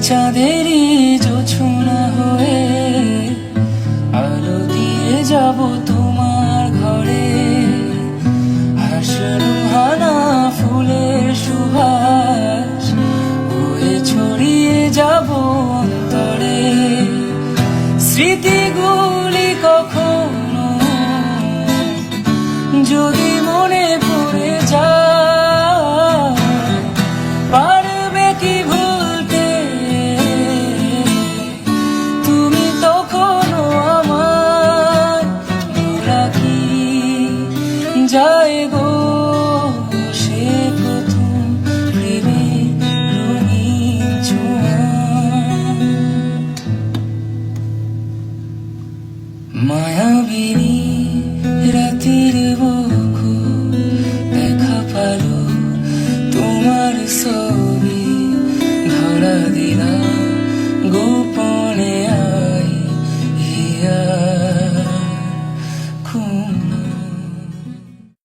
চাঁদেরই জোছনা হয়ে আলো দিয়ে যাব তোমার ঘরে। হাসরুহানা ফুলের সুবাস হয়ে ছড়িয়ে যাব অন্তরে। স্মৃতিগুলি কখনো যদি মনে পড়ে যায়, পারবে কি ভুলতে তুমি তখনও আমার। ভোলা কি যায় গো সে প্রথম প্রেমের রঙিন ছোঁয়া। মায়াবিনী রাতের বুকু দেখা পালো তোমার ছবি ধরা দিলা গো।